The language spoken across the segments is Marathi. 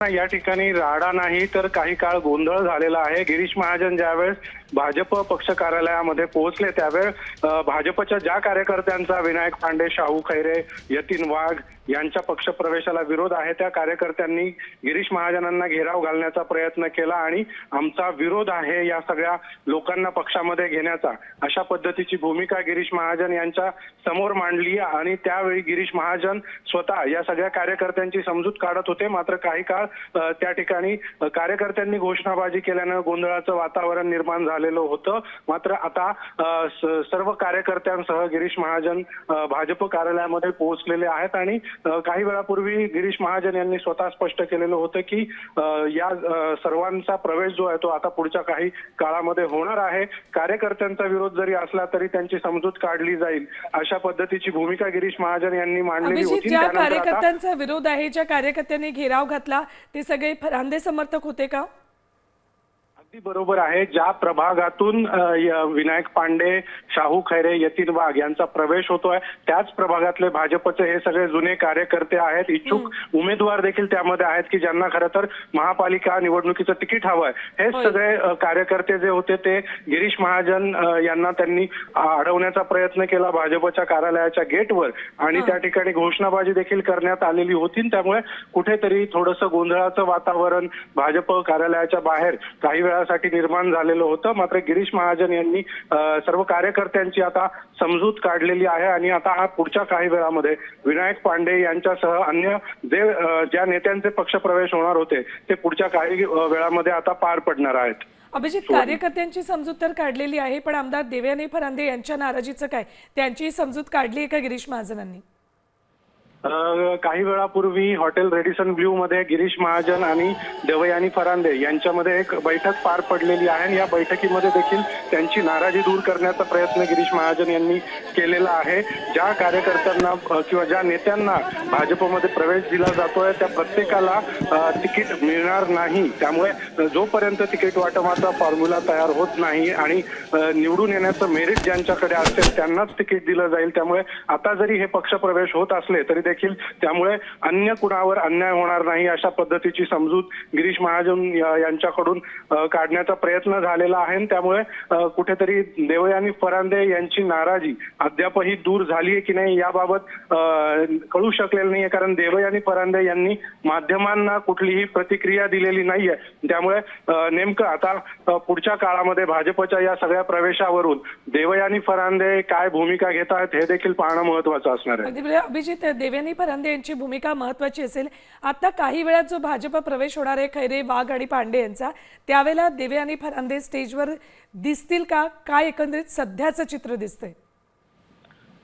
या ठिकाणी राडा नाही तर काही काळ गोंधळ झालेला आहे। गिरीश महाजन ज्यावेळेस भाजप पक्ष कार्यालयामध्ये पोहोचले त्यावेळेस भाजपच्या ज्या कार्यकर्त्यांचा विनायक पांडे, शाहू खैरे, यतीन वाघ यांच्या पक्ष प्रवेशाला विरोध आहे त्या कार्यकर्त्यांनी गिरीश महाजनांना घेराव घालण्याचा प्रयत्न केला आणि आमचा विरोध आहे या सगळ्या लोकांना पक्षामध्ये घेण्याचा, अशा पद्धतीची भूमिका गिरीश महाजन यांच्या समोर मांडली आणि त्यावेळी गिरीश महाजन स्वतः या सगळ्या कार्यकर्त्यांची समजूत काढत होते। मात्र काही काळ त्या ठिकाणी कार्यकर्त्यांनी घोषणाबाजी केल्यानं गोंधळाचं वातावरण निर्माण झालेलं होतं। मात्र आता सर्व कार्यकर्त्यांसह गिरीश महाजन भाजप कार्यालयामध्ये पोहोचलेले आहेत आणि काही वेळापूर्वी गिरीश महाजन यांनी स्वतः स्पष्ट केलेलं होतं की या सर्वांचा प्रवेश जो आहे तो आता पुढच्या काही काळामध्ये होणार आहे। कार्यकर्त्यांचा विरोध जरी असला तरी त्यांची समजूत काढली जाईल, अशा पद्धतीची भूमिका गिरीश महाजन यांनी मांडलेली होती। ज्या कार्यकर्त्यांचा विरोध आहे, ज्या कार्यकर्त्यांनी घेराव घातला, ते सगळे फरांदे समर्थक होते का? अगदी बरोबर आहे। ज्या प्रभागातून विनायक पांडे, शाहू खैरे, यतीन वाघ यांचा प्रवेश होतोय त्याच प्रभागातले भाजपचे हे सगळे जुने कार्यकर्ते आहेत। इच्छुक उमेदवार देखील त्यामध्ये आहेत की ज्यांना खरं तर महापालिका निवडणुकीचं तिकीट हवंय। हे सगळे कार्यकर्ते जे होते ते गिरीश महाजन यांना त्यांनी अडवण्याचा प्रयत्न केला भाजपच्या कार्यालयाच्या गेटवर आणि त्या ठिकाणी घोषणाबाजी देखील करण्यात आलेली होती। त्यामुळे कुठेतरी थोडंसं गोंधळाचं वातावरण भाजप कार्यालयाच्या बाहेर काही साठी निर्माण झालेलं होतं। मात्र गिरीश महाजन यांनी सर्व कार्यकर्त्यांची आता समजूत काढलेली आहे आणि आता हा पुढच्या काही वेळामध्ये विनायक पांडे यांच्यासह अन्य ज्या नेत्यांचे पक्षप्रवेश होणार होते ते पुढच्या काही वेळामध्ये आता पार पडणार आहेत। अभिजित, कार्यकर्त्यांची समजूत तर काढलेली आहे, पण आमदार देवयानी फरांदे यांच्या नाराजीचं काय? त्यांची समजूत काढली आहे का गिरीश महाजनांनी? काही वेळापूर्वी हॉटेल रेडिसन ब्ल्यू मध्ये गिरीश महाजन आणि देवयानी फरांदे यांच्यामध्ये एक बैठक पार पडलेली आहे आणि या बैठकीमध्ये देखील त्यांची नाराजी दूर करण्याचा प्रयत्न गिरीश महाजन यांनी केलेला आहे। ज्या कार्यकर्त्यांना किंवा ज्या नेत्यांना भाजपमध्ये प्रवेश दिला जातोय त्या प्रत्येकाला तिकीट मिळणार नाही। त्यामुळे जोपर्यंत तिकीट वाटपाचा फॉर्म्युला तयार होत नाही आणि निवडून येण्याचं मेरिट ज्यांच्याकडे असेल त्यांनाच तिकीट दिलं जाईल। त्यामुळे आता जरी हे पक्षप्रवेश होत असले तरी देखील त्यामुळे अन्य कुणावर अन्याय होणार नाही, अशा पद्धतीची समजूत गिरीश महाजन यांच्याकडून काढण्याचा प्रयत्न झालेला आहे। त्यामुळे कुठेतरी देवयानी फरांदे यांची नाराजी अद्यापही दूर झाली आहे की नाही याबाबत कळू शकलेलं नाहीये, कारण देवयानी फरांदे यांनी माध्यमांना कुठलीही प्रतिक्रिया दिलेली नाहीये। त्यामुळे नेमकं आता पुढच्या काळामध्ये भाजपच्या या सगळ्या प्रवेशावरून देवयानी फरांदे काय भूमिका घेत आहेत हे देखील पाहणं महत्त्वाचं असणार आहे। अभिजित, देवयानी फरांदे यांची भूमिका महत्त्वाची असेल। आता काही वेळात जो भाजप प्रवेश होणार आहे खैरे, वाघ आणि पांडे यांचा, त्यावेळेला देवयानी फरांदे स्टेजवर दिसतील का? काय एकंदरीत सध्याचं चित्र दिसतंय?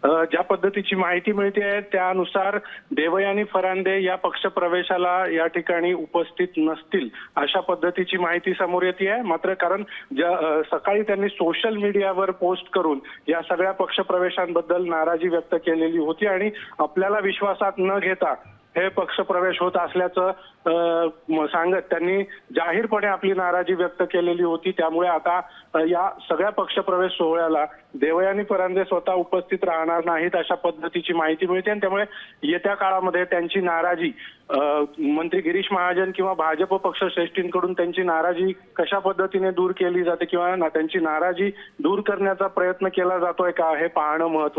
ज्या पद्धतीची माहिती मिळते त्यानुसार देवयानी फरांदे या पक्षप्रवेशाला या ठिकाणी उपस्थित नसतील, अशा पद्धतीची माहिती समोर येते आहे। मात्र कारण सकाळी त्यांनी सोशल मीडियावर पोस्ट करून या सगळ्या पक्षप्रवेशांबद्दल नाराजी व्यक्त केलेली होती आणि आपल्याला विश्वासात न घेता हे पक्षप्रवेश होत असल्याचं सांगत त्यांनी जाहीरपणे आपली नाराजी व्यक्त केलेली होती। त्यामुळे आता या सगळ्या पक्षप्रवेश सोहळ्याला देवयानी फरांदे स्वतः उपस्थित राहणार नाहीत, अशा पद्धतीची माहिती मिळते आणि त्यामुळे येत्या काळामध्ये त्यांची नाराजी मंत्री गिरीश महाजन किंवा भाजप पक्ष श्रेष्ठींकडून त्यांची नाराजी कशा पद्धतीने दूर केली जाते किंवा त्यांची नाराजी दूर करण्याचा प्रयत्न केला जातोय का हे पाहणं महत्त्वाचं